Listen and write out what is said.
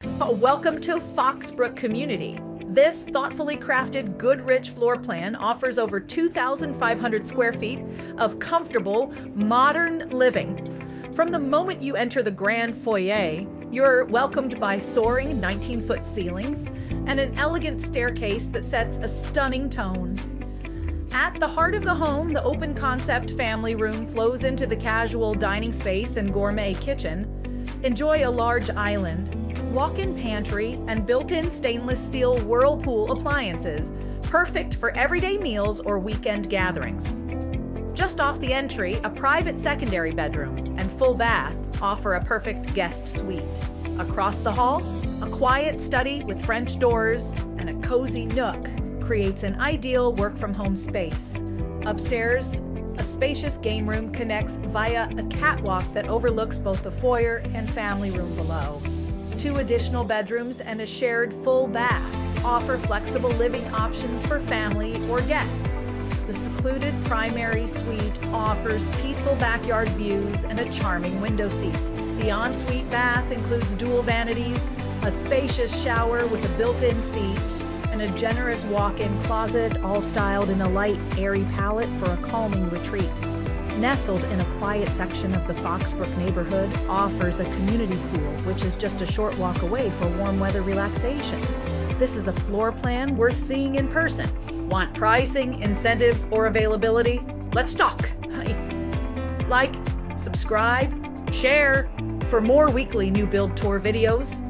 Welcome to Foxbrook Community. This thoughtfully crafted Goodrich floor plan offers over 2,500 square feet of comfortable, modern living. From the moment you enter the grand foyer, you're welcomed by soaring 19-foot ceilings and an elegant staircase that sets a stunning tone. At the heart of the home, the open concept family room flows into the casual dining space and gourmet kitchen. Enjoy a large island, walk-in pantry, and built-in stainless steel whirlpool appliances, perfect for everyday meals or weekend gatherings. Just off the entry, a private secondary bedroom and full bath offer a perfect guest suite. Across the hall, a quiet study with French doors and a cozy nook creates an ideal work-from-home space. Upstairs, a spacious game room connects via a catwalk that overlooks both the foyer and family room below. 2 additional bedrooms and a shared full bath offer flexible living options for family or guests. The secluded primary suite offers peaceful backyard views and a charming window seat. The ensuite bath includes dual vanities, a spacious shower with a built-in seat, and a generous walk-in closet, all styled in a light, airy palette for a calming retreat. Nestled in a quiet section of the Foxbrook neighborhood offers a community pool, which is just a short walk away for warm weather relaxation. This is a floor plan worth seeing in person. Want pricing, incentives, or availability? Let's talk. Like, subscribe, share. For more weekly new build tour videos,